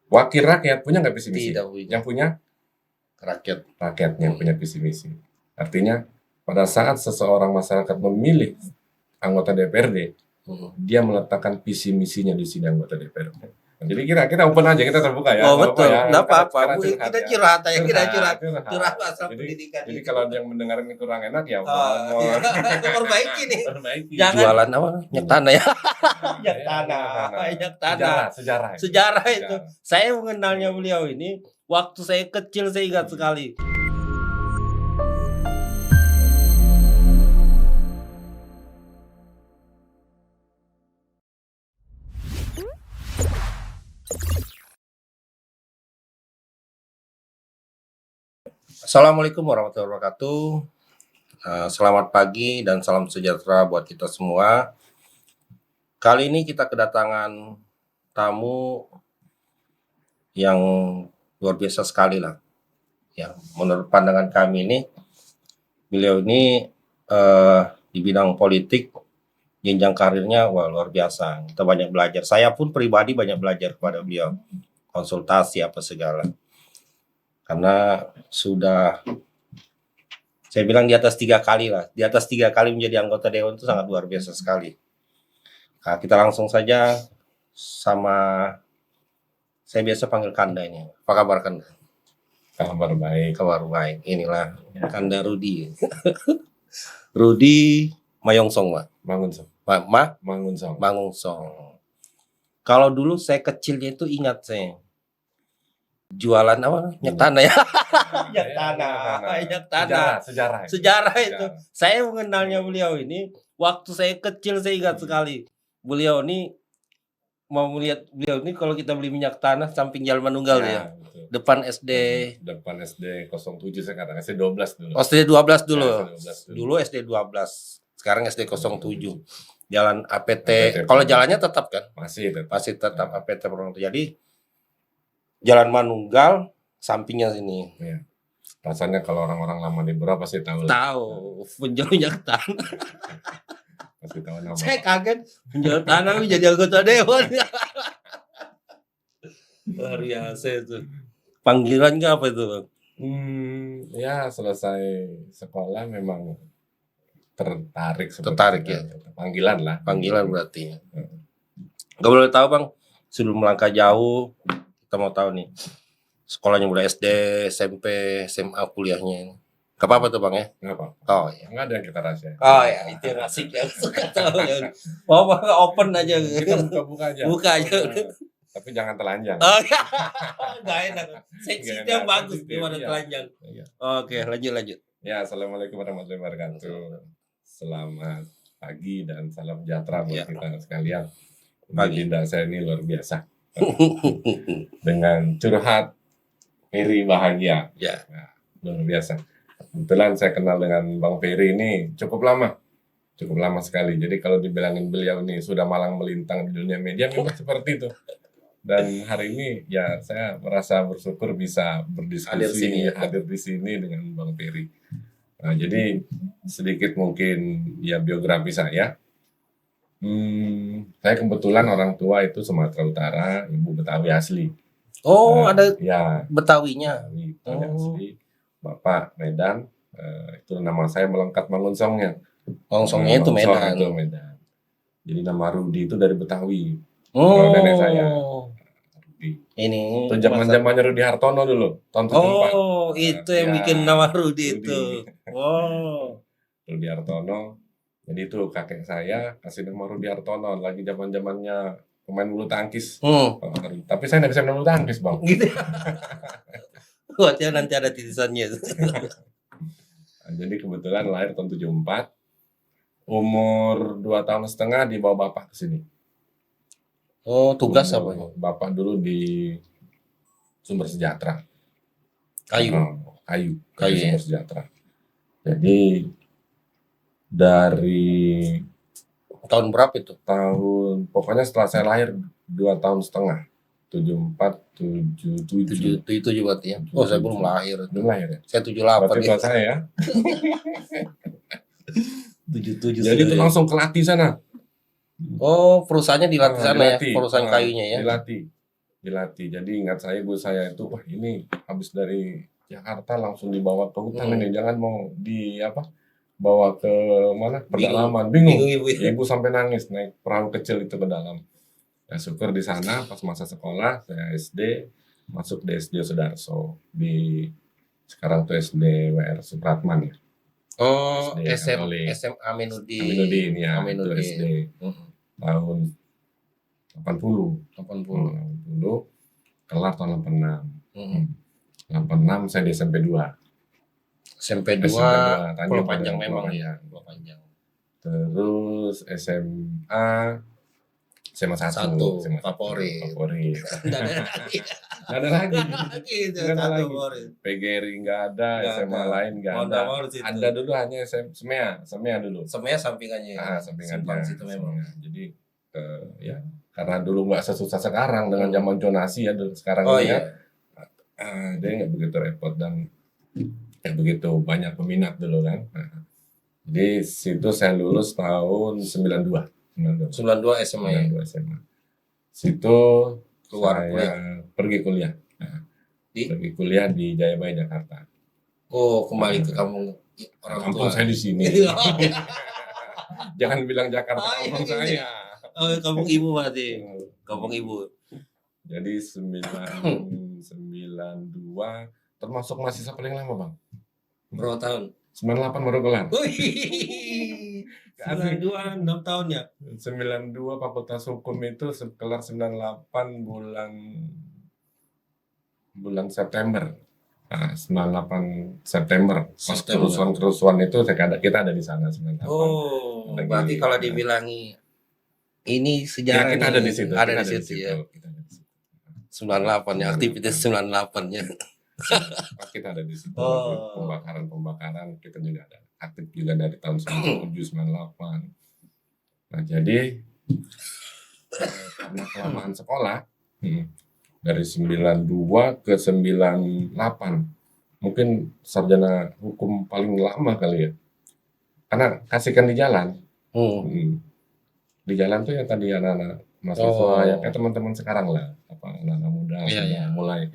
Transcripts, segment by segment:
Wakil rakyat punya nggak visi misi? Tidak punya. Yang punya Rakyat. yang punya visi misi. Artinya pada saat seseorang masyarakat memilih anggota DPRD, dia meletakkan visi misinya di sini anggota DPRD. Jadi kita open aja, kita terbuka ya. Oh betul, nggak apa-apa. Kita curhat aja, curhat masalah Jadi pendidikan. jadi kalau yang mendengar ini kurang enak ya mau perbaiki nih. perbaiki. Jualan apa? Minyak tanah ya. Minyak tanah. Sejarah itu. Saya mengenalnya beliau ini waktu saya kecil, saya ingat sekali. Assalamualaikum warahmatullahi wabarakatuh. Selamat pagi dan salam sejahtera buat kita semua. Kali ini kita kedatangan tamu yang luar biasa sekali lah. Ya, menurut pandangan kami ini, beliau ini di bidang politik, jenjang karirnya wah luar biasa. Kita banyak belajar. Saya pun pribadi banyak belajar kepada beliau, konsultasi apa segala. Karena sudah saya bilang di atas 3 kali lah, di atas 3 kali menjadi anggota dewan itu sangat luar biasa sekali. Nah, kita langsung saja sama, saya biasa panggil Kanda ini. Apa kabar Kanda? Kabar baik. Inilah Kanda Rudi. Rudi Mayongsong, Pak. Mangunsong. Kalau dulu saya kecilnya itu ingat saya jualan apa? Minyak tanah ya. Minyak tanah. Sejarah itu. Saya mengenalnya beliau ini waktu saya kecil, saya ingat sekali. Beliau ini mau melihat beliau ini kalau kita beli minyak tanah samping Jalan Manunggal ya. Depan SD 07 sekarang SD 12 dulu. SD 12 dulu. Dulu SD 12. Sekarang SD 07. Jalan APT. Kalau jalannya tetap kan? Masih tetap APT Purwokerto. Jadi Jalan Manunggal sampingnya sini. Ya. Rasanya kalau orang-orang lama di Bura pasti tahu. Penjual minyak tanah. Pasti tahu nama. Saya kaget penjual tanah menjadi anggota dewan. Luar biasa itu. Panggilannya apa itu, Bang? Ya selesai sekolah memang tertarik ya. Panggilan berarti. Gak boleh tahu, Bang. Sebelum melangkah jauh, kita mau tahu nih sekolahnya mulai SD, SMP, SMA, kuliahnya. Gak apa-apa tuh Bang ya? Gak apa-apa. Oh ya. Nggak ada yang kita rahasia. Oh ya, itu yang asik ya. Suka tahu ya. Oh Bang, open aja. Kita buka aja. Tapi jangan telanjang. Oh ya. Gak enak. Seksi itu yang bagus gimana telanjang. Oke, lanjut. Ya, assalamualaikum warahmatullahi wabarakatuh. Selamat pagi dan salam sejahtera buat kita sekalian. Baginda saya ini luar biasa. Dengan curhat Ferry bahagia. Ya. Nah, luar biasa. Kebetulan saya kenal dengan Bang Ferry ini cukup lama sekali. Jadi kalau dibilangin beliau ini sudah malang melintang di dunia media memang seperti itu. Dan hari ini ya saya merasa bersyukur bisa berdiskusi hadir di sini dengan Bang Ferry. Nah, jadi sedikit mungkin ya biografi saya. Saya kebetulan orang tua itu Sumatera Utara, ibu Betawi asli. Oh, ada ya Betawinya. Betawi asli. Bapak Medan, itu nama saya melengkap Mangunsongnya. Mangunsongnya itu Medan. Jadi nama Rudi itu dari Betawi. Kalau nenek saya. Rudi. Ini. Itu zaman-zamannya Rudi Hartono dulu, tahun 74. Oh, itu yang bikin nama Rudi itu. Wow. Rudi Hartono. Jadi itu kakek saya kasih nama Rudi Hartono lagi zaman-zamannya pemain bulu tangkis. Tapi saya nggak bisa main bulu tangkis, Bang. Gitu. Buatnya nanti ada titisannya. Jadi kebetulan lahir tahun 74. Umur 2,5 tahun dibawa bapak ke sini. Oh, tugas apa? Bapak dulu di Sumber Sejahtera. Kayu Sumber Sejahtera. Jadi dari tahun berapa itu? Pokoknya setelah saya lahir 2,5 tahun. 74, 77 berarti ya. Oh, saya belum lahir. Belum lahir ya? Saya 78. Berarti tua saya ya. 77. Jadi itu langsung ke Lati sana. Oh, perusahaannya di Lati sana ya, perusahaan kayunya ya. Di Lati. dilatih. Jadi ingat saya ibu saya itu, wah ini habis dari Jakarta langsung dibawa ke hutan ini, jangan mau bawa ke mana pedalaman, bingung. Ibu Ya, ibu sampai nangis naik perahu kecil itu ke dalam. Ya, syukur di sana pas masa sekolah saya SD masuk di SD Sudarso di sekarang tuh SD WR Supratman ya. Oh, SD Katolik. SMA Aminuddin. Aminuddin ya, itu Aminuddin. SD tahun 80. 80. Kelar tahun 86. Mm. 86 saya di SMP 2. SMP 2 tanya pulau pada panjang memang pulau ya, panjang. pulau panjang. Terus SMA 1. Favorit. Nggak ada lagi. Itu Nggak ada satu lagi. favorit. PGRI nggak ada, Nggak SMA ada. lain nggak ada. Modal di situ. Ada dulu hanya SMEA dulu. Semuanya sampingannya. Sampingannya. Simpang situ memang. Jadi ya karena dulu nggak sesusah sekarang dengan zaman zonasi ya dulu sekarang Oh ini iya. dia nggak begitu repot dan begitu banyak peminat dulu kan. Di situ saya lulus tahun 92. 92 SMA. 92 SMA. Situ Keluar saya pergi kuliah. Di? Pergi kuliah di Jayabaya Jakarta. Oh, kembali ke kampung orang Kampung tua. saya di sini. Jangan bilang Jakarta kampung saya. Oh, kampung ibu berarti. Kampung ibu. Jadi 92 termasuk mahasiswa paling lama, Bang. Berapa tahun? 98 baru kelar. Wih. 92 6 tahun ya. 92 Fakultas Hukum itu kelar 98 bulan September. Nah, 98 September. Pas kerusuhan itu kita ada di sana 98. Oh, berarti kalau dibilangi ini sejarah kita ada di situ. Ada di situ ya. Kita ada di situ. 98 ya, aktivitas 98-nya. Pas kita ada di situ. Oh. Pembakaran kita juga ada. Aktif juga dari tahun 97 98. Nah, jadi karena kelamaan sekolah dari 92 ke 98 mungkin sarjana hukum paling lama kali ya. Karena kasihkan di jalan. Di jalan tuh ya tadi anak-anak mahasiswa ya kayak teman-teman sekarang lah, anak-anak muda mulai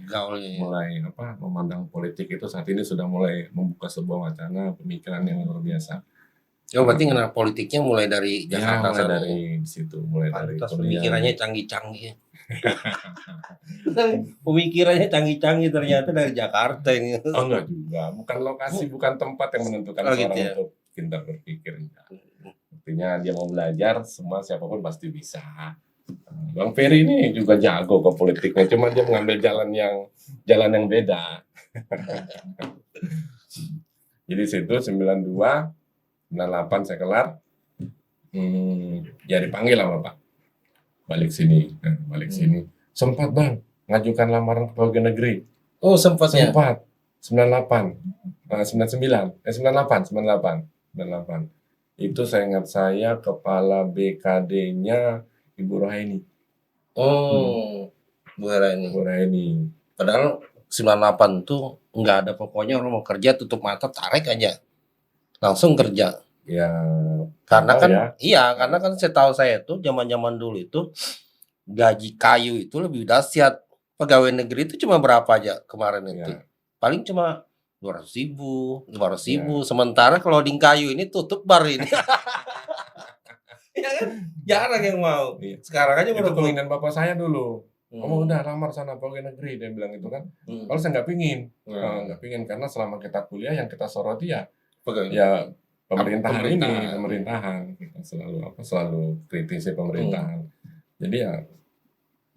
memandang politik itu saat ini sudah mulai membuka sebuah wacana pemikiran yang luar biasa. Oh, berarti kenal politiknya mulai dari Jakarta mulai dari situ, mulai dari pemikirannya canggih-canggih. Pemikirannya canggih-canggih ternyata dari Jakarta ini. Oh enggak juga, bukan lokasi, bukan tempat yang menentukan seorang gitu ya? untuk pintar berpikir. Artinya dia mau belajar, semua siapapun pasti bisa. Bang Ferry ini juga jago ke politiknya, cuma dia mengambil jalan yang beda. Jadi situ 92, 98 saya kelar. Ya dipanggil sama Pak. Balik sini. Sempat Bang, ngajukan lamaran ke pegawai negeri. Oh, sempatnya. 98. 98. Itu saya ingat kepala BKD-nya Ibu Rohaini. Oh, Bu Rohaini. Padahal 98 tuh nggak ada pokoknya orang mau kerja tutup mata tarik aja. Langsung kerja. Ya. Karena kan karena kan saya tuh zaman-zaman dulu itu gaji kayu itu lebih dahsyat. Pegawai negeri itu cuma berapa aja kemarin itu? Paling cuma 200.000. Sementara kalau di kayu ini tutup bar ini. Ya kan? Jarang yang mau. Sekarang aja itu keinginan bapak saya dulu. Kamu udah lamar sana pegawai negeri, dia bilang itu kan. Kalau saya nggak pingin, karena selama kita kuliah yang kita soroti ya pemerintahan. Kita selalu kritisi pemerintahan. Jadi ya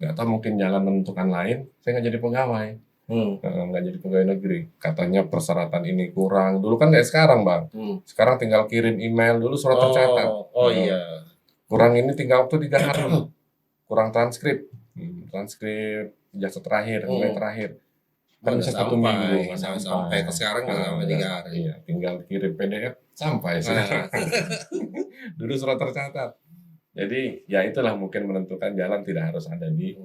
nggak tahu mungkin jalan menentukan lain, saya nggak jadi pegawai. Nggak jadi pegawai negeri. Katanya persyaratan ini kurang. Dulu kan kayak sekarang, Bang. Sekarang tinggal kirim email, dulu surat tercatat. Iya. Kurang ini tinggal waktu 3 hari. Kurang transkrip jasa terakhir, nilai terakhir. Kan bisa 1 minggu. Sampai ke sekarang nggak sampai 3 hari. Iya, tinggal kirim PDF sampai sekarang. Dulu surat tercatat. Jadi ya itulah mungkin menentukan jalan tidak harus ada di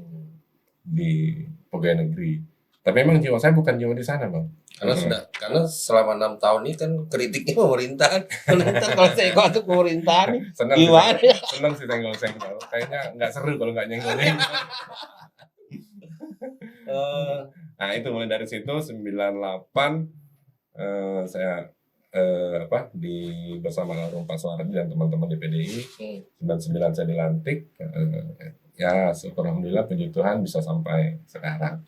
pegawai negeri. Tapi memang jiwa saya bukan jiwa di sana, Bang. Karena selama 6 tahun ini kan kritiknya pemerintahan. Kalau saya ikut pemerintahan nih, gimana? Senang sih senggol. Kayaknya nggak seru kalau nggak nyenggol. Nah itu mulai dari situ 98 saya bersama almarhum Pak Soehardi dan teman-teman di PDI. 99 saya dilantik. Ya syukur alhamdulillah puji Tuhan bisa sampai sekarang.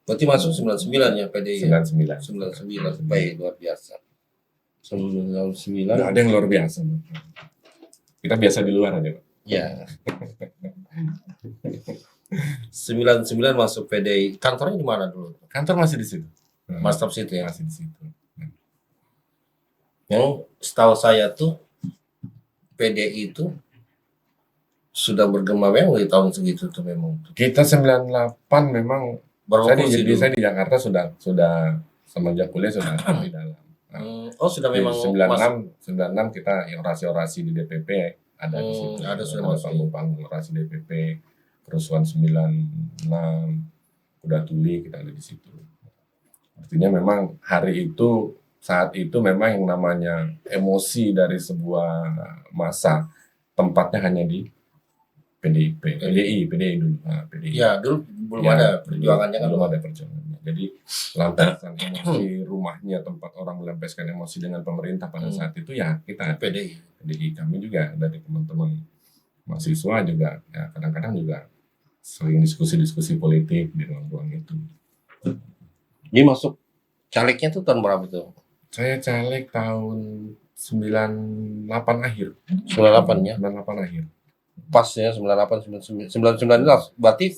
Berarti masuk 99 ya PDI ya? 99. 99. Baik, luar biasa. 99. Nggak ada yang luar biasa. Kita biasa di luar aja, Pak. Ya. 99 masuk PDI. Kantornya di mana dulu? Kantor masih di situ. Mastaf situ ya. Masih di situ. Yang setahu saya tuh PDI itu sudah bergema memang di tahun segitu tuh memang. Kita 98 memang saya di Jakarta sudah semenjak kuliah sudah di dalam. Oh sudah memang 96 kita orasi-orasi di DPP ada di situ. Ada sudah masuk panggung orasi DPP, kerusuhan 96, Kuda Tuli kita ada di situ. Artinya memang saat itu memang yang namanya emosi dari sebuah masa tempatnya hanya di PDI dulu. PDI. Ya dulu belum ada perjuangannya kan. Belum ada perjuangannya. Jadi lampiasan emosi rumahnya tempat orang melampiaskan emosi dengan pemerintah pada saat itu ya kita PDI kami juga dari teman-teman mahasiswa juga ya kadang-kadang juga sering diskusi-diskusi politik di ruang-ruang itu. Jadi masuk calegnya tuh tahun berapa tuh? Saya caleg tahun 98 akhir. 98 ya? 98 akhir. Pas ya 98 99 berarti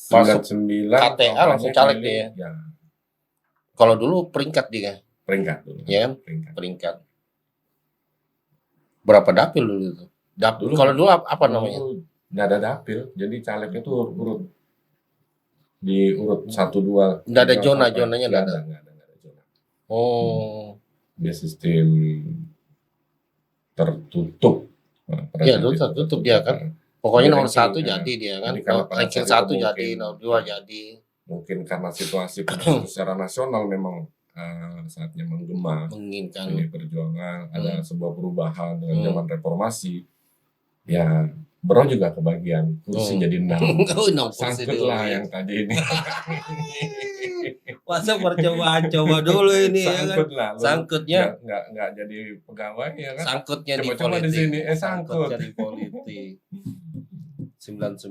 masuk 99 KTA langsung caleg dia ya. Kalau dulu peringkat dia. Peringkat dulu. Ya kan? Peringkat. Berapa dapil dulu itu? Kalau dulu apa namanya? Nggak ada dapil. Jadi calegnya itu urut. Di urut 1 2. Nggak ada zonanya nggak ada. Nggak ada zona. Oh. Dia sistem tertutup. Ya dulu tertutup dia kan. Pokoknya nomor 1 jadi dia kan. Ranking 1 jadi, nomor 2 jadi. Mungkin karena situasi secara nasional memang saatnya menggema. Menginginkan. Ini perjuangan, ada sebuah perubahan dengan zaman reformasi. Ya, Bro juga kebagian kursi jadi 6. Sangkut lah yang tadi ini. Masa percobaan coba dulu ini sangkut ya kan. Lah, sangkutnya nggak jadi pegawai ya kan. Sangkutnya coba di sini sangkut. Sangkutnya di politik. 99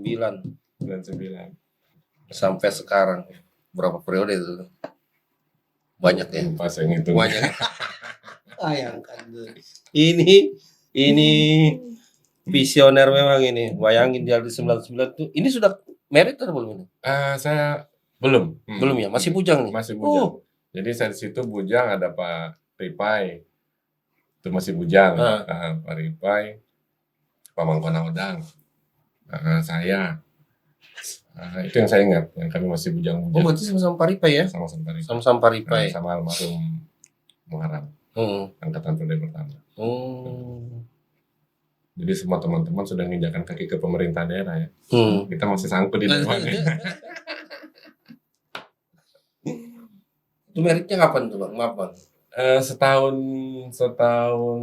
sampai sekarang berapa periode itu? Banyak ya. Pas yang itu. Banyak. Bayangkan tuh. Ini visioner memang ini. Bayangin dari 99 tuh. Ini sudah merit atau belum ini? Saya belum. Belum ya, masih bujang nih. Masih bujang. Jadi saya di situ bujang ada Pak Ripai. Itu masih bujang. Pak Ripai, Pak Mangkona Odang. Saya. Itu yang saya ingat, yang kami masih bujang-bujang. Oh, berarti sama-sama Pak Ripai ya? Sama-sama Pak Ripai. Sama-sama Pak Ripai. Sama almarhum Muharram. Angkatan Periode pertama. Jadi semua teman-teman sudah menginjakkan kaki ke pemerintah daerah ya. Kita masih sangkut di depan. Itu meritnya kapan tuh Bang? Maaf Bang. Setahun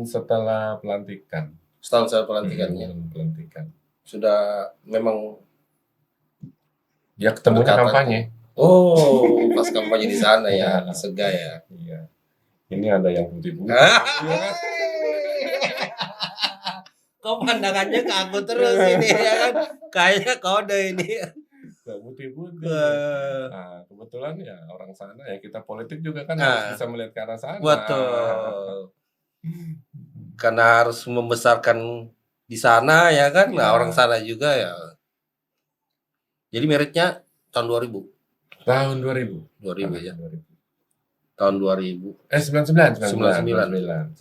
setelah pelantikan. Setahun setelah pelantikannya. Pelantikan. Sudah memang ya ketemunya kampanye. Oh, pas kampanye di sana ya, di Sega ya. Iya. Ini ada yang putih-putih. Kok pandangannya ke aku terus ini ya kan? Kayaknya kode ini. Putih-putih. Nah, kebetulan ya orang sana ya kita politik juga kan harus bisa melihat ke arah sana. Betul. Karena harus membesarkan di sana ya kan. Nah, orang sana juga ya. Jadi meritnya tahun 2000. Tahun 2000. 2000 ya. Tahun 2000. 99 bulan 99.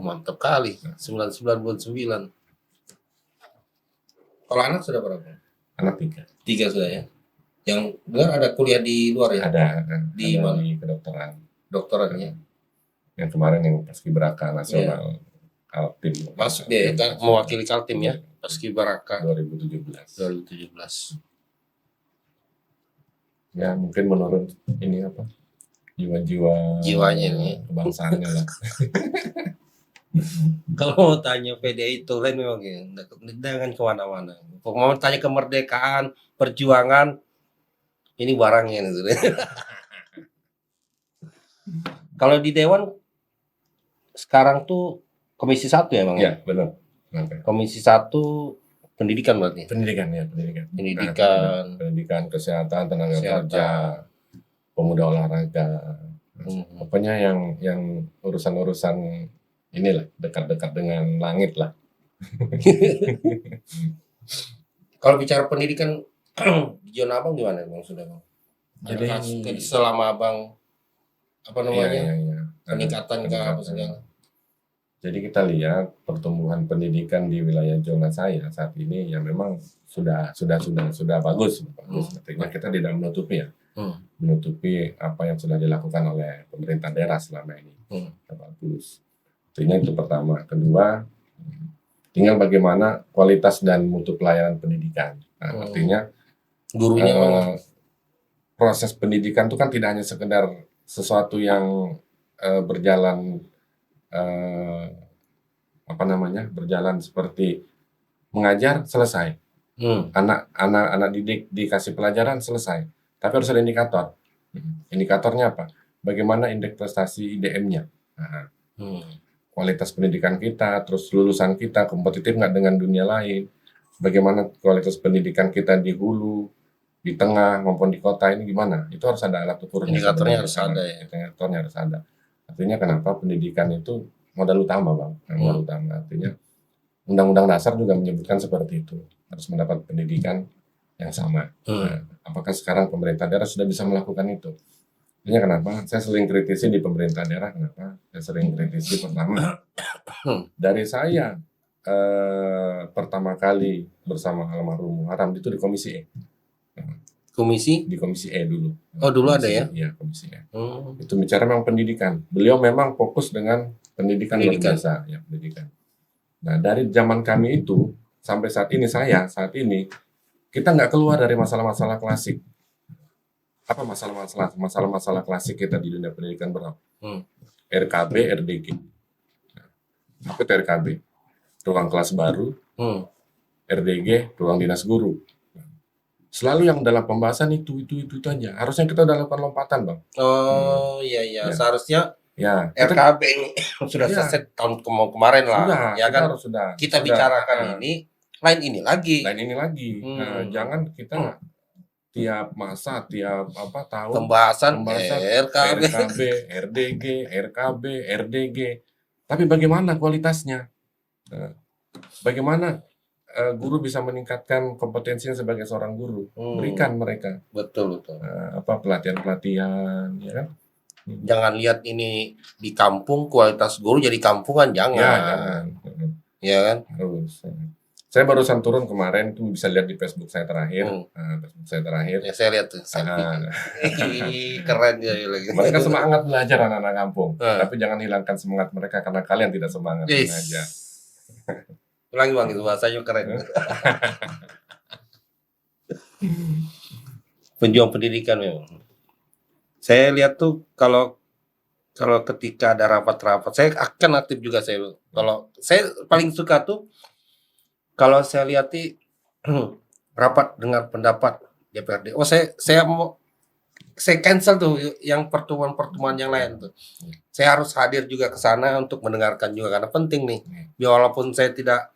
Mantap kali. 99 bulan 9. Kalau anak sudah berapa? Anak 3. 3 sudah ya. Yang dengar ada kuliah di luar ya? Ada di mana? Di kedokteran. Dokterannya. Yang kemarin yang Paskibraka nasional. Kaltim. Masuk dia kan mewakili Kaltim ya. Paskibraka 2017. Ya mungkin menurut ini apa? Jiwanya ini kebangsaannya lah. Kalau mau tanya PDI itu lain memang ya, jangan kemana-mana. Mau tanya kemerdekaan, perjuangan, ini barangnya gitu. Kalau di Dewan sekarang tuh Komisi 1 ya Bang? Ya, benar. Oke. Komisi 1 pendidikan berarti. Pendidikan ya, pendidikan. Pendidikan, Pendidikan, kesehatan, tenaga kerja, kesehatan. pemuda olahraga. Pokoknya yang urusan-urusan inilah dekat-dekat dengan langit lah. Kalau bicara pendidikan di zona Abang gimana Bang sudah Bang? Jadi selama Abang apa namanya? Iya. Peningkatan ke apa segala. Jadi kita lihat pertumbuhan pendidikan di wilayah zona saya saat ini ya memang sudah bagus. Artinya kita tidak menutupi ya. Menutupi apa yang sudah dilakukan oleh pemerintah daerah selama ini. Bagus. Artinya itu pertama. Kedua, tinggal bagaimana kualitas dan mutu pelayanan pendidikan. Nah, artinya gurunya proses pendidikan itu kan tidak hanya sekedar sesuatu yang berjalan berjalan seperti mengajar selesai. Anak didik dikasih pelajaran selesai. Tapi harus ada indikator. Indikatornya apa? Bagaimana indeks prestasi IDM-nya. Nah, kualitas pendidikan kita, terus lulusan kita kompetitif nggak dengan dunia lain. Bagaimana kualitas pendidikan kita di hulu, di tengah maupun di kota ini gimana? Itu harus ada alat ukurnya. Indikatornya harus ada ya. Indikatornya harus ada. Artinya kenapa pendidikan itu modal utama Bang. Modal utama. Artinya Undang-Undang Dasar juga menyebutkan seperti itu. Harus mendapat pendidikan yang sama. Nah, apakah sekarang pemerintah daerah sudah bisa melakukan itu? Artinya kenapa? Saya sering kritisi di pemerintah daerah. Kenapa? Saya sering kritisi pertama. Dari saya pertama kali bersama almarhum Muharram itu di Komisi E. Di Komisi E dulu. Oh dulu ada ya? Iya, Komisi E. Itu bicara memang pendidikan. Beliau memang fokus dengan pendidikan. Luar biasa. Ya, pendidikan. Nah, dari zaman kami itu sampai saat ini kita nggak keluar dari masalah-masalah klasik. Apa masalah-masalah klasik kita di dunia pendidikan berapa? RKB, RDG. Apa itu RKB? Ruang kelas baru. RDG, ruang dinas guru. Selalu yang dalam pembahasan itu aja. Harusnya kita udah lakukan lompatan Bang. Oh iya. Seharusnya ya, RKB ini sudah selesai tahun kemarin lah. Ya kan sudah. Kita bicarakan ini, lain ini lagi. Nah, jangan kita tiap masa, tiap tahun pembahasan RKB, RDG. Tapi bagaimana kualitasnya? Bagaimana guru bisa meningkatkan kompetensinya sebagai seorang guru? Berikan mereka. Betul. Pelatihan, ya kan? Jangan lihat ini di kampung kualitas guru jadi kampungan, jangan. Ya kan? Harus. Saya barusan turun kemarin, tuh bisa lihat di Facebook saya terakhir. Ya, saya lihat tuh. Keren ya lagi. Mereka semangat belajar anak-anak kampung, tapi jangan hilangkan semangat mereka karena kalian tidak semangat belajar. Ulangi Bang, itu bahasanya keren. Pejuang pendidikan memang. Saya lihat tuh kalau ketika ada rapat-rapat, saya akan aktif juga saya. Kalau saya paling suka tuh kalau saya lihat rapat dengan pendapat DPRD. Oh saya cancel tuh yang pertemuan yang lain tuh. Saya harus hadir juga ke sana untuk mendengarkan juga karena penting nih. Biar walaupun saya tidak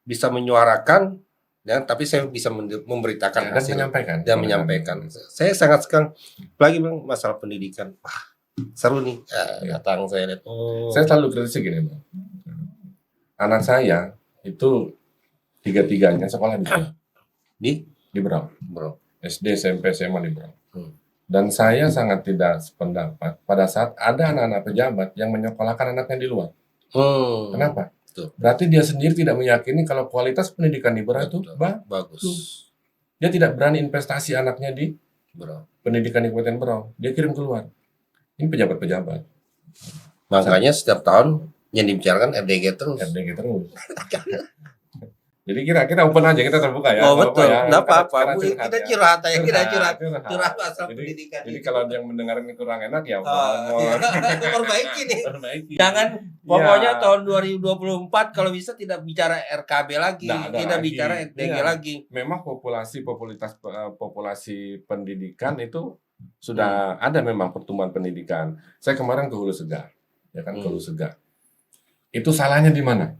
bisa menyuarakan, ya, tapi saya bisa memberitakan hasil dan menyampaikan. Saya sangat sekali, apalagi Bang masalah pendidikan. Wah, seru nih. Datang saya lihat. Saya selalu kritis gini Bang. Anak saya itu 3-tiganya sekolah di Berau. SD, SMP, SMA di Berau. Dan saya sangat tidak sependapat pada saat ada anak-anak pejabat yang menyekolahkan anaknya di luar. Kenapa? Berarti dia sendiri tidak meyakini kalau kualitas pendidikan di Berau itu bagus. Dia tidak berani investasi anaknya di pendidikan di Kabupaten Berau. Dia kirim keluar. Ini pejabat-pejabat. Makanya setiap tahun yang dibicarakan RDG terus. Jadi kita open aja, kita terbuka ya. Oh nggak betul, ya. nggak Karena apa-apa. curhat Kita ya. curhat aja, kita curhat. Curhat. Curhat masalah Jadi, pendidikan jadi ini. kalau ada yang mendengar ini kurang enak ya Iya. mohon Perbaiki nih. perbaiki. Jangan Ya, pokoknya tahun 2024 kalau bisa tidak bicara RKB lagi, nggak ada tidak lagi. bicara SDG Iya. lagi. Memang populasi pendidikan itu sudah ada memang pertumbuhan pendidikan. Saya kemarin ke Hulu Segar, ya kan ke Hulu Segar. Itu salahnya di mana?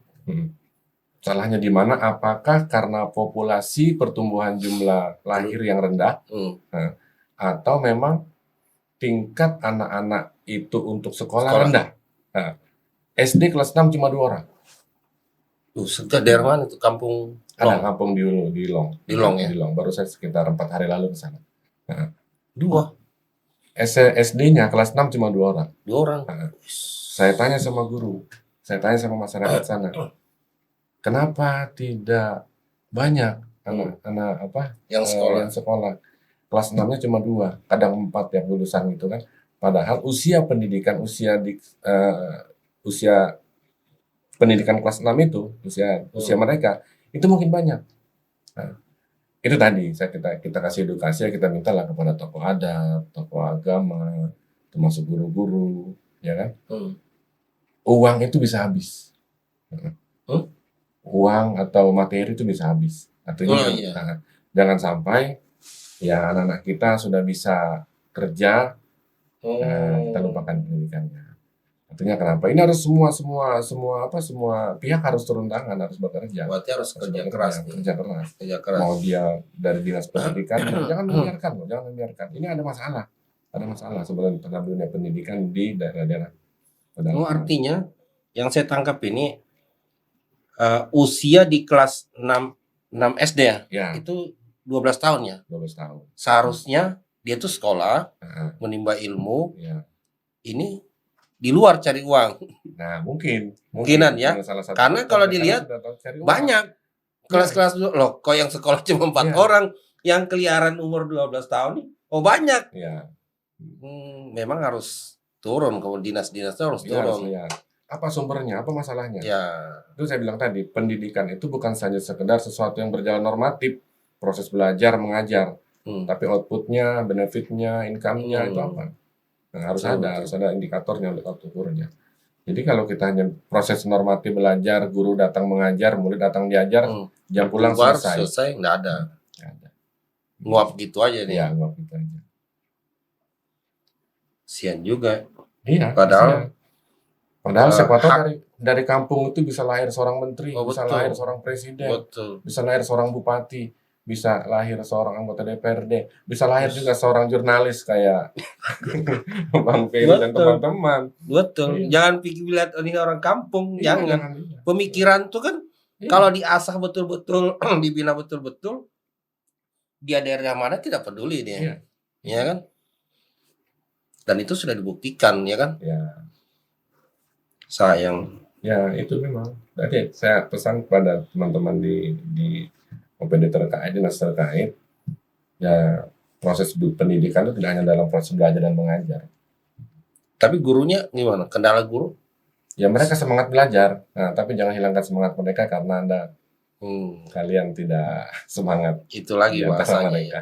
Salahnya di mana? Apakah karena populasi pertumbuhan jumlah lahir yang rendah, atau memang tingkat anak-anak itu untuk sekolah rendah? Nah, SD kelas 6 cuma 2 orang. Segar daerah mana itu? Kampung Ada kampung di Hulu, di Long. Di Long ya? Di Long. Baru saya sekitar 4 hari lalu ke sana. Nah, 2 SD-nya kelas 6 cuma 2 orang. 2 orang. Nah, saya tanya sama guru, saya tanya sama masyarakat sana, kenapa tidak banyak anak-anak yang sekolah? Kelas 6-nya cuma 2, kadang 4 yang lulusan gitu kan. Padahal usia pendidikan usia pendidikan kelas 6 itu, usia mereka itu mungkin banyak. Nah, itu tadi kita kasih edukasi, kita mintalah kepada tokoh adat, tokoh agama, termasuk guru-guru, ya kan? Uang itu bisa habis. Uang atau materi itu bisa habis. Artinya jangan sampai ya anak-anak kita sudah bisa kerja, kita lupakan pendidikannya. Artinya kenapa? Ini harus semua pihak harus turun tangan, harus bekerja. Berarti harus kerja keras. Mau dia dari dinas pendidikan, jangan membiarkan. Ini ada masalah sebenarnya dalam dunia pendidikan di daerah-daerah. Artinya yang saya tangkap ini usia di kelas 6 SD ya. Itu 12 tahun ya. 12 tahun. Seharusnya dia tuh sekolah, menimba ilmu. Ini di luar cari uang. Nah, mungkinan ya. Karena kalau dilihat banyak kelas-kelas loh, kok yang sekolah cuma 4 orang, yang keliaran umur 12 tahun nih, banyak. Iya. Memang harus turun, kalau dinas-dinas harus turun. Ya. Apa sumbernya? Apa masalahnya? Ya. Itu saya bilang tadi, pendidikan itu bukan saja sekedar sesuatu yang berjalan normatif, proses belajar, mengajar, tapi outputnya, benefitnya, income-nya itu apa? Nah, harus ada indikatornya untuk ukurnya. Jadi kalau kita hanya proses normatif belajar, guru datang mengajar, murid datang diajar, jam pulang selesai, nggak ada. Nguap gitu aja nih. Iya, nguap gitu aja. Sian juga. Iya. Padahal siapa tahu dari kampung itu bisa lahir seorang menteri, bisa lahir seorang presiden, bisa lahir seorang bupati, bisa lahir seorang anggota DPRD, bisa lahir juga seorang jurnalis kayak Bang Ferry dan teman-teman. Betul. Jangan pikir lihat ini orang kampung, jangan. Pemikiran tuh kan kalau diasah betul-betul, dibina betul-betul, dia daerah mana tidak peduli dia. Ya kan? Dan itu sudah dibuktikan, ya kan? Ya. Sayang. Ya, itu memang. Jadi saya pesan kepada teman-teman di OPD terkait, dinas terkait, ya proses pendidikan itu tidak hanya dalam proses belajar dan mengajar. Tapi gurunya gimana? Kendala guru? Ya mereka semangat belajar, tapi jangan hilangkan semangat mereka karena kalian tidak semangat. Itu lagi bahasanya. Mereka.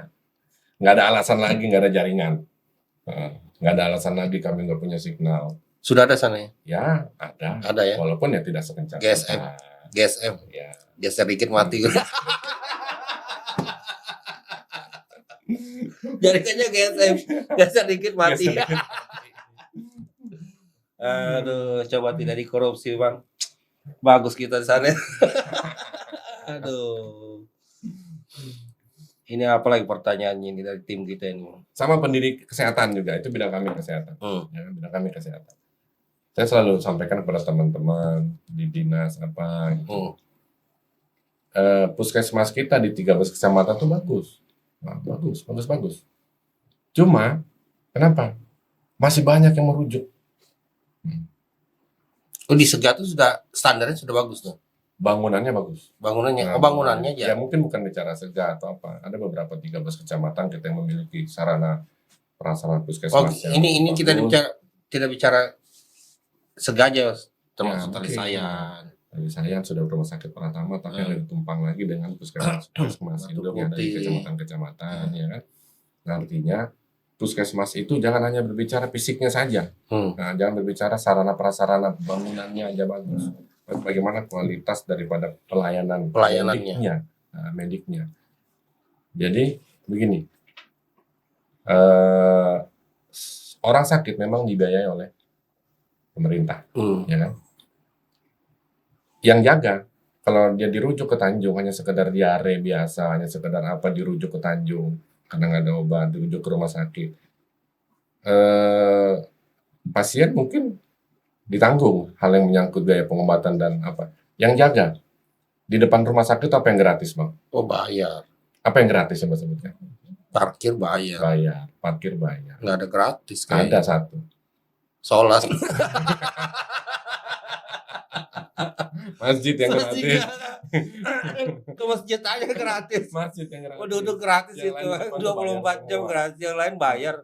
Nggak ada alasan lagi, nggak ada jaringan. Nggak ada alasan lagi kami nggak punya signal. Sudah ada sana ya? Ya, ada. Ada ya? Walaupun ya tidak sekencang. GSM. Ya. Geser dikit mati. Jaringannya GSM. Geser dikit mati. Aduh, coba tidak dikorupsi, Bang. Bagus kita di sana. Aduh. Ini apa lagi pertanyaannya ini dari tim kita ini? Sama pendidik kesehatan juga, itu bidang kami kesehatan. Ya, bidang kami kesehatan. Saya selalu sampaikan kepada teman-teman di dinas apa gitu. Puskesmas kita di 13 kecamatan tuh bagus. Nah, bagus. Cuma kenapa? Masih banyak yang merujuk. Di Segar itu sudah standarnya sudah bagus tuh. Bangunannya bagus. Bangunannya aja. Ya mungkin bukan bicara Segar atau apa. Ada beberapa 13 kecamatan kita yang memiliki sarana prasarana puskesmas. Ini kita tidak bicara Segar aja, termasuk Talisayan. Dari saya sudah rumah sakit Pratama, tapi ada tumpang lagi dengan puskesmas induk yang ada di kecamatan-kecamatan, ya kan. Nah, artinya puskesmas itu jangan hanya berbicara fisiknya saja. Nah, jangan berbicara sarana prasarana bangunannya aja bagus. Bagaimana kualitas daripada Pelayanannya. mediknya. Jadi begini, orang sakit memang dibiayai oleh pemerintah, ya kan. Yang jaga, kalau dia dirujuk ke Tanjung hanya sekedar diare biasa, hanya sekedar apa dirujuk ke Tanjung karena nggak ada obat, dirujuk ke rumah sakit. Pasien mungkin ditanggung hal yang menyangkut biaya pengobatan dan apa. Yang jaga di depan rumah sakit apa yang gratis, Bang? Oh, bayar. Apa yang gratis yang Bang sebutnya? Parkir bayar. Bayar, parkir bayar. Nggak ada gratis Ada kayaknya. satu. Sholat. Masjid yang gratis. Ke masjid aja gratis. Masjid yang gratis. Oh, duduk gratis Yang itu. lain 24 jam semua. gratis, yang lain bayar.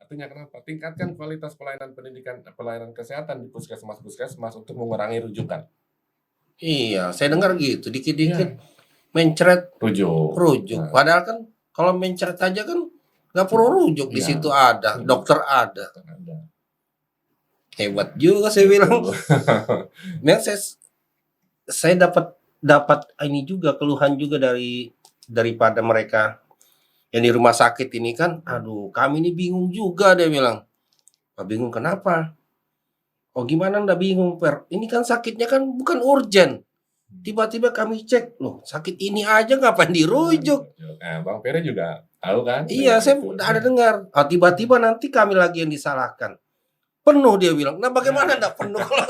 Artinya kenapa? Tingkatkan kualitas pelayanan pendidikan, pelayanan kesehatan di puskesmas untuk mengurangi rujukan. Iya, saya dengar gitu. Dikit-dikit mencret rujuk. Nah. Padahal kan kalau mencret aja kan nggak perlu rujuk. Di situ ada, dokter ada. Hebat juga saya bilang. Memang saya dapat ini juga, keluhan juga daripada mereka yang di rumah sakit ini kan. Aduh, kami ini bingung juga, dia bilang. Bingung kenapa? Oh, gimana ndak bingung, Per? Ini kan sakitnya kan bukan urgen. Tiba-tiba kami cek, loh sakit ini aja ngapain dirujuk? Nah, Bang Peri juga tahu kan? Iya, saya ada dengar. Tiba-tiba nanti kami lagi yang disalahkan. Penuh dia bilang. Nah, bagaimana ndak penuh kalau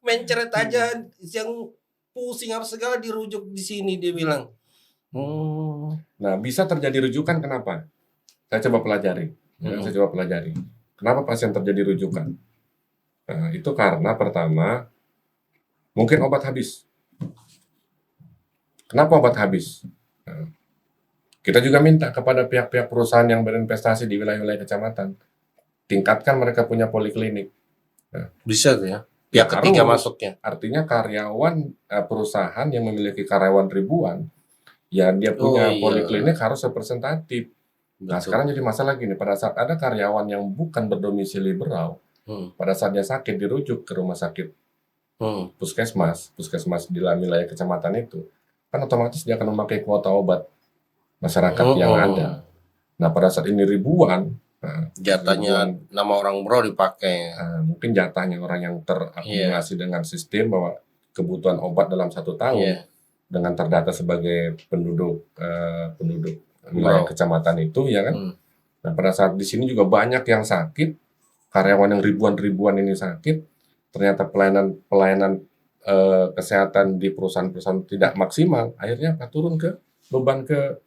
mencret aja yang pusing apa segala dirujuk di sini, dia bilang. Nah, bisa terjadi rujukan kenapa? Saya coba pelajari. Kenapa pasien terjadi rujukan? Nah, itu karena pertama mungkin obat habis. Kenapa obat habis? Nah, kita juga minta kepada pihak-pihak perusahaan yang berinvestasi di wilayah-wilayah kecamatan, tingkatkan mereka punya poliklinik. Nah, bisa tuh ya. Pihak ketiga masuknya. Artinya karyawan perusahaan yang memiliki karyawan ribuan, ya dia punya poliklinik harus representatif. Nah, sekarang jadi masalah gini, pada saat ada karyawan yang bukan berdomisili Berau, pada saat dia sakit dirujuk ke rumah sakit puskesmas di dalam wilayah kecamatan itu, kan otomatis dia akan memakai kuota obat masyarakat yang ada. Nah, pada saat ini ribuan, jatahnya nama orang Berau dipakai. Mungkin jatahnya orang yang terakumulasi dengan sistem bahwa kebutuhan obat dalam 1 tahun dengan terdata sebagai penduduk wilayah kecamatan itu, ya kan. Nah, pada saat di sini juga banyak yang sakit, karyawan yang ribuan ini sakit, ternyata pelayanan kesehatan di perusahaan-perusahaan tidak maksimal, akhirnya turun ke beban ke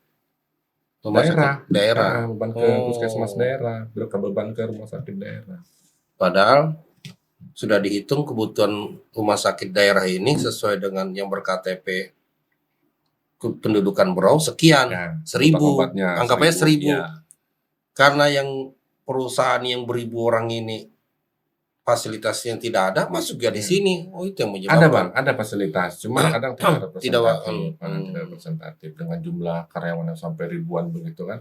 daerah, beban ke puskesmas daerah, beban ke rumah sakit daerah. Padahal sudah dihitung kebutuhan rumah sakit daerah ini sesuai dengan yang berKTP pendudukan Berau sekian, 1.000, anggapnya 1.000. Ya. Karena yang perusahaan yang beribu orang ini fasilitasnya tidak ada, masuk ya di sini. Oh, itu yang menyebabkan. Ada Bang, ada fasilitas, cuma kadang tidak representatif dengan jumlah karyawan yang sampai ribuan begitu kan.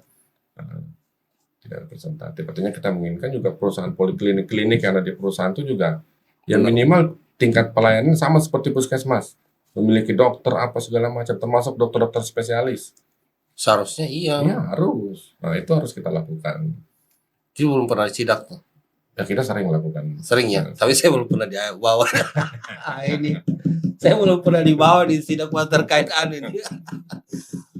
Tidak representatif. Artinya kita menginginkan juga perusahaan poliklinik yang ada di perusahaan itu juga yang minimal tingkat pelayanan sama seperti puskesmas, memiliki dokter apa segala macam, termasuk dokter-dokter spesialis. Seharusnya iya. Ya harus. Nah, itu harus kita lakukan. Itu belum pernah sidak tuh. Ya kita sering melakukan. Sering ya, tapi saya belum pernah dibawa. Ini saya belum pernah dibawa di sidang terkait ini.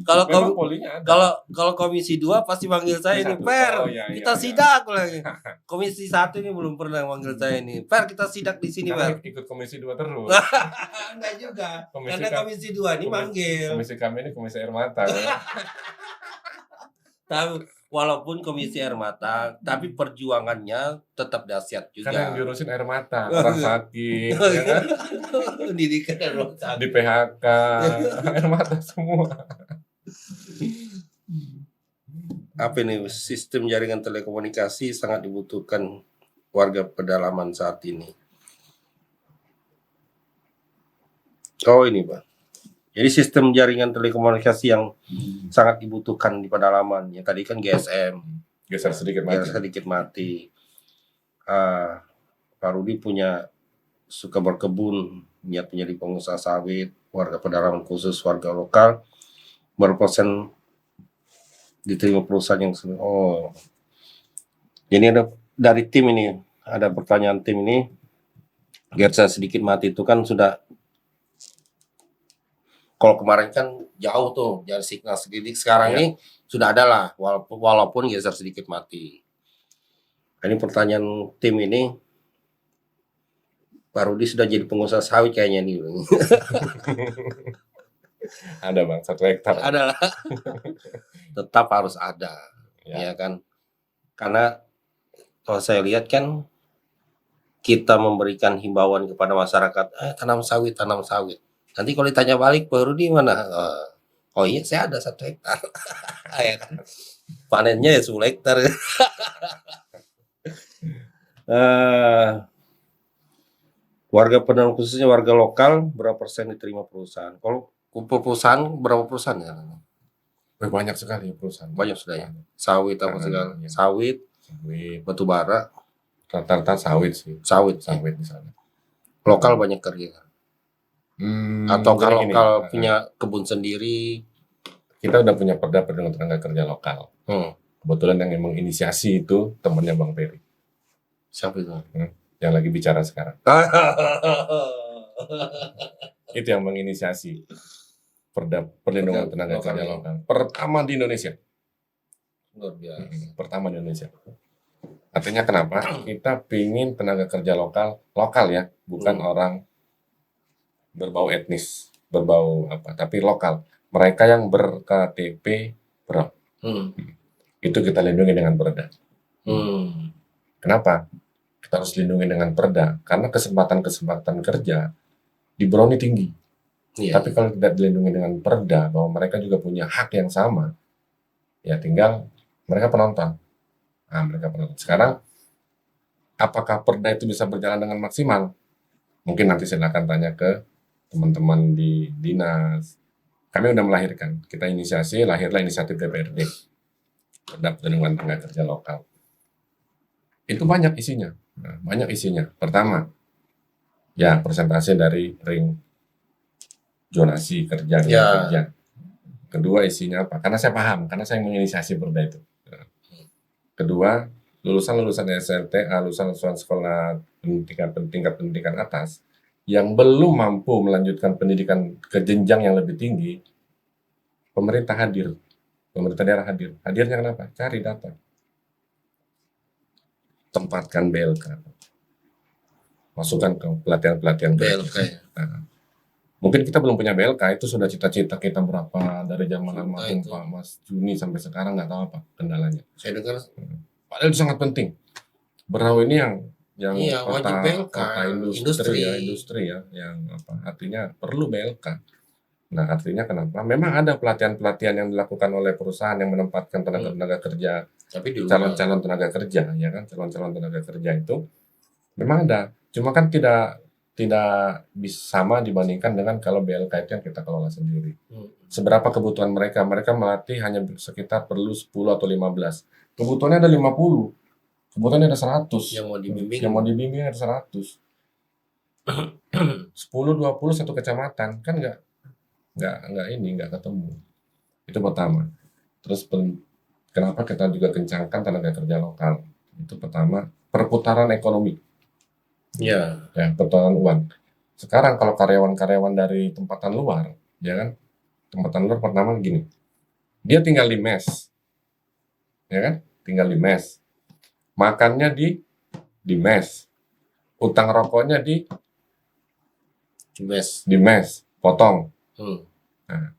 Kalau komisi 2 pasti manggil saya ini, Per, kita sidak lagi. Komisi 1 ini belum pernah manggil saya ini, Per, kita sidak di sini, Per. Ikut komisi 2 terus. Enggak juga. Karena komisi 2 ini manggil. Komisi kami ini komisi air mata. Tahu, walaupun komisi air mata, tapi perjuangannya tetap dahsyat juga. Karena yang diurusin air mata, orang sakit, ya kan? Pendidikan air mata. Di PHK, air mata semua. Apa ini, sistem jaringan telekomunikasi sangat dibutuhkan warga pedalaman saat ini. Oh ini Pak. Jadi sistem jaringan telekomunikasi yang sangat dibutuhkan di pedalaman. Ya tadi kan GSM, Geser sedikit biar mati. sedikit mati. Pak Rudi suka berkebun, niat menjadi pengusaha sawit, warga pedalaman khusus warga lokal, berpersen diterima perusahaan yang jadi ada dari tim ini, ada pertanyaan tim ini, Gersa sedikit mati itu kan sudah, kalau kemarin kan jauh tuh dari signal sedikit, sekarang Ya. ini sudah ada lah, walaupun geser sedikit mati. Ini pertanyaan tim ini, Pak Rudi sudah jadi pengusaha sawit kayaknya nih. Ada Bang, 1 hektar. Ada lah. Tetap harus ada, Ya. ya kan? Karena kalau saya lihat kan kita memberikan himbauan kepada masyarakat, tanam sawit, tanam sawit. Nanti kalau ditanya balik, Pak Rudi mana? Oh iya, saya ada 1 hektar. Ya kan? Panennya ya 10 hektar. Warga pendanaan khususnya warga lokal berapa persen diterima perusahaan? Kalau kumpul perusahaan berapa perusahaan ya? Banyak sekali perusahaan. Banyak sudah ya. Sawit apa segala. Ya. Sawit, batu bara, rata-rata sawit sih. sawit Di sana. Lokal banyak kerja. Atau jadi kalau gini, lokal punya kebun sendiri. kita udah punya perda perlindungan tenaga kerja lokal. Kebetulan yang menginisiasi itu temannya Bang Peri. Siapa itu? Yang lagi bicara sekarang. Itu yang menginisiasi perda perlindungan tenaga kerja lokal. Pertama di Indonesia. Luar biasa. Pertama di Indonesia. Artinya kenapa? Kita pingin tenaga kerja lokal ya, bukan orang berbau etnis, berbau apa, tapi lokal. Mereka yang ber-KTP Pro. Itu kita lindungi dengan perda. Kenapa? Kita harus lindungi dengan perda karena kesempatan kerja di Broni tinggi. Tapi kalau tidak dilindungi dengan perda bahwa mereka juga punya hak yang sama, ya tinggal mereka penonton. Sekarang apakah perda itu bisa berjalan dengan maksimal? Mungkin nanti silakan tanya ke teman-teman di dinas. Kami udah melahirkan, kita inisiasi, lahirlah inisiatif DPRD, Perda Perlindungan Tenaga Kerja Lokal. Itu banyak isinya. Pertama, ya persentase dari ring zonasi kerja. Kedua isinya apa? Karena saya paham, karena saya menginisiasi perda itu. Kedua, lulusan SLTA, lulusan sekolah tingkat pendidikan atas yang belum mampu melanjutkan pendidikan ke jenjang yang lebih tinggi, pemerintah daerah hadir. Hadirnya kenapa? Cari data. Tempatkan BLK. Masukkan ke pelatihan-pelatihan BLK. Mungkin kita belum punya BLK, itu sudah cita-cita kita berapa dari zaman almarhum Pak Mas Juni sampai sekarang nggak tahu apa kendalanya. Saya dengar. Padahal itu sangat penting. Berau ini yang kota industri ya, yang apa artinya perlu BLK. Nah, artinya kenapa? Memang ada pelatihan-pelatihan yang dilakukan oleh perusahaan yang menempatkan tenaga kerja, tapi calon-calon tenaga kerja, ya kan, calon-calon tenaga kerja itu memang ada. Cuma kan tidak bisa sama dibandingkan dengan kalau BLK itu yang kita kelola sendiri. Seberapa kebutuhan mereka? Mereka melatih hanya sekitar perlu 10 atau 15. Kebutuhannya ada 50. Kebutuhannya ada 100. Yang mau dibimbing ada 100. 10, 20 satu kecamatan kan nggak ketemu. Itu pertama. Terus kenapa kita juga kencangkan tenaga kerja lokal? Itu pertama, perputaran ekonomi. Ya, perputaran uang. Sekarang kalau karyawan-karyawan dari tempatan luar, ya kan? Tempatan luar pertama gini. Dia tinggal di mes. Ya kan? Tinggal di mes. Makannya di mes. Utang rokoknya di mes, potong. Nah,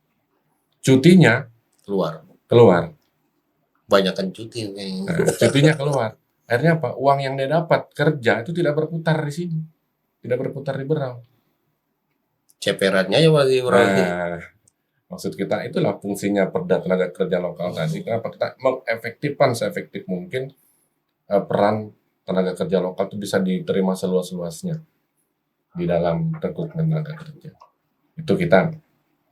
cutinya keluar. Banyakan cuti. Cutinya keluar. Akhirnya apa? Uang yang dia dapat kerja itu tidak berputar di sini. Tidak berputar di Berau. Ceperannya ya masih berarti. Maksud kita itulah fungsinya perda tenaga kerja lokal tadi. Kenapa kita mengefektifkan seefektif mungkin peran tenaga kerja lokal itu bisa diterima seluas-luasnya di dalam rekrutmen tenaga kerja.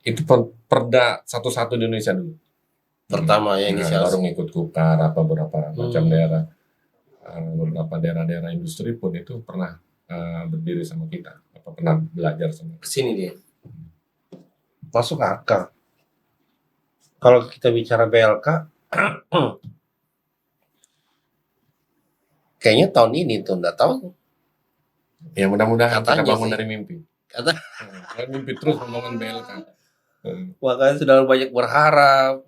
itu perda satu-satu di Indonesia dulu. Pertama ya inisiasi. Baru ngikut Kukar apa beberapa macam daerah. Beberapa daerah-daerah industri pun itu pernah berdiri sama kita, pernah belajar sama kita. Kesini dia. Masuk akal. Kalau kita bicara BLK, kayaknya tahun ini tuh nggak tahu. Ya mudah-mudahan kita Katanya bangun sih. dari mimpi. Kata, Mimpi terus membangun BLK. makanya sudah banyak berharap.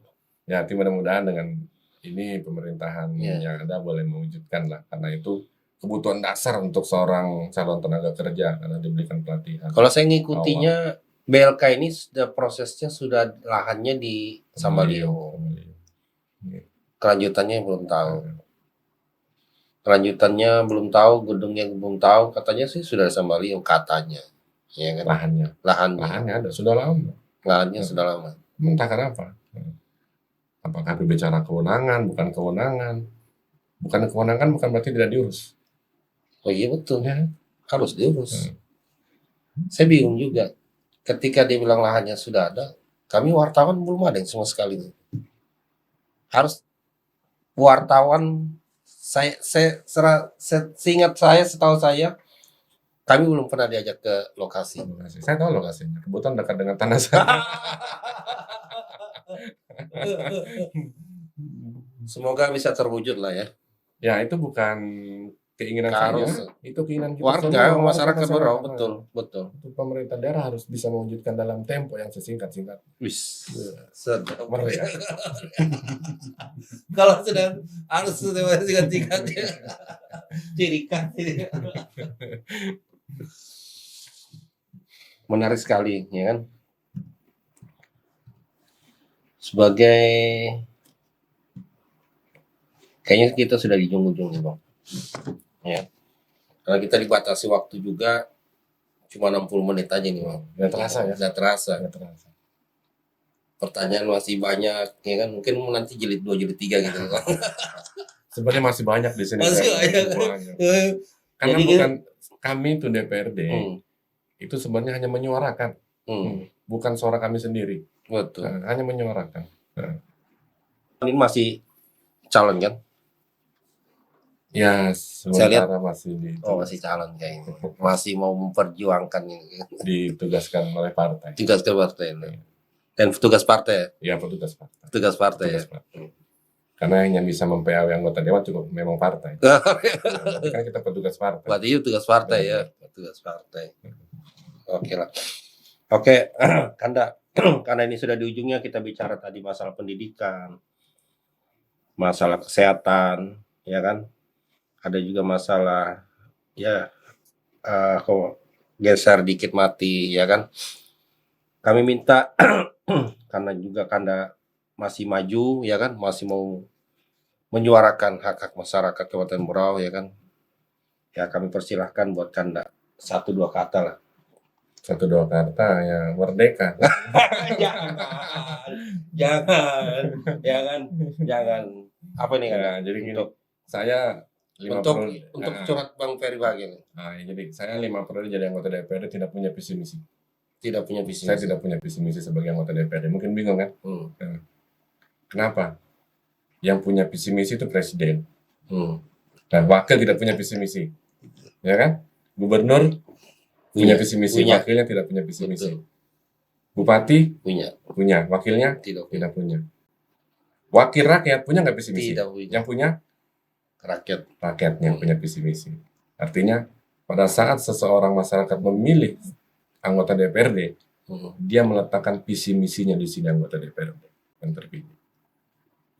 Ya, mudah-mudahan dengan ini pemerintahan Ya. yang ada boleh mewujudkan lah, karena itu kebutuhan dasar untuk seorang calon tenaga kerja karena diberikan pelatihan. Kalau saya ngikutinya BLK ini sudah prosesnya sudah lahannya di Sambalio. Kelanjutannya belum tahu. Kelanjutannya belum tahu, gedungnya belum tahu. Katanya sih sudah Sambalio katanya. Ya kan? Lahannya ada sudah lama. Lahannya sudah lama. Entah kenapa. Apakah berbicara kewenangan, bukan kewenangan. Bukan kewenangan bukan berarti tidak diurus. Oh iya betul. Ya. Harus diurus. Saya bingung juga. Ketika dia bilang lahannya sudah ada, kami wartawan belum ada yang sama sekali. Harus wartawan, seingat saya, setahu saya, kami belum pernah diajak ke lokasi. Saya tahu lokasinya, kebetulan dekat dengan tanah saya. Semoga bisa terwujud lah ya. Ya itu bukan keinginan Harus. saya, itu keinginan kita Warga, semua, masyarakat Berau, betul. Itu pemerintah daerah harus bisa mewujudkan dalam tempo yang sesingkat-singkat. Wis. Merdeka. Kalau sudah harus singkat-singkatnya. Cirikan. Menarik sekali, ya kan? Sebagai kayaknya kita sudah di ujung-ujung nih, Bang. Ya. Karena kita dibatasi waktu juga cuma 60 menit aja nih, Bang. Nggak terasa ya? Nggak terasa. Nggak terasa. Pertanyaan masih banyak, ya kan? Mungkin nanti jilid 2, jilid 3 gitu, Bang. Sebenarnya masih banyak di sini. Masih banyak. Karena Jadi bukan kami itu DPRD, itu sebenarnya hanya menyuarakan, bukan suara kami sendiri. Betul. Hanya menyuarakan. Ini masih calon kan? Ya, sementara masih masih calon kayaknya. Masih mau memperjuangkan ini. Ditugaskan oleh partai. Tugas ke partai ini. Dan petugas partai. Ya, petugas partai. Petugas partai. Petugas partai. Karena yang bisa memPAW anggota dewan cukup memang partai. Kan kita petugas partai. Berarti itu petugas partai ya, petugas partai. Oke lah. Oke, Kanda, karena ini sudah di ujungnya, kita bicara tadi masalah pendidikan, masalah kesehatan, ya kan? Ada juga masalah ya kok geser dikit mati, ya kan? Kami minta karena juga Kanda masih maju, ya kan? Masih mau menyuarakan hak-hak masyarakat Kabupaten Berau, ya kan? Ya kami persilahkan buat Kanda 1-2 kata lah. 1-2 kata ya merdeka. jangan. Apa nih Kanda? Jadi gini, saya untuk curhat Bang Ferry bagian. Jadi saya 5 periode jadi anggota DPRD tidak punya visi misi. Tidak punya visi. Saya tidak punya visi misi sebagai anggota DPRD. Mungkin bingung kan? Kenapa? Yang punya visi misi itu presiden. Dan wakil tidak punya visi misi. Ya kan? Gubernur punya visi misi, wakilnya tidak punya visi misi. Bupati punya, wakilnya tidak punya. Wakil rakyat punya nggak visi misi? Tidak punya. Yang punya rakyat yang punya visi misi. Artinya pada saat seseorang masyarakat memilih anggota DPRD, dia meletakkan visi misinya di sini anggota DPRD yang terpilih.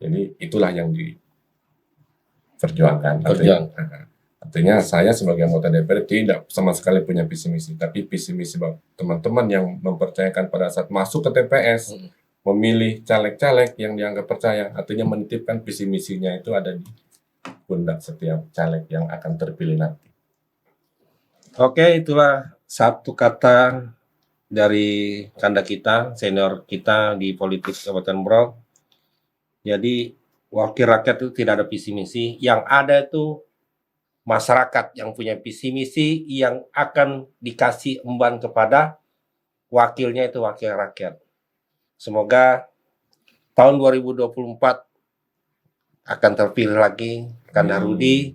Jadi itulah yang diperjuangkan. Artinya saya sebagai anggota DPRD tidak sama sekali punya visi misi, tapi visi misi teman-teman yang mempercayakan pada saat masuk ke TPS, memilih caleg-caleg yang dianggap percaya, artinya menitipkan visi misinya itu ada di pundak setiap caleg yang akan terpilih nanti. Oke, itulah 1 kata dari Kanda kita, senior kita di politik Kabupaten Berau. Jadi wakil rakyat itu tidak ada visi misi, yang ada itu masyarakat yang punya visi misi yang akan dikasih emban kepada wakilnya itu wakil rakyat. Semoga tahun 2024 akan terpilih lagi Kanda Rudi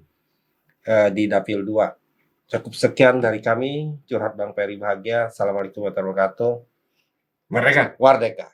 di Dapil 2. Cukup sekian dari kami, Curhat Bang Peri Bahagia. Assalamualaikum warahmatullahi wabarakatuh. Mereka Merdeka.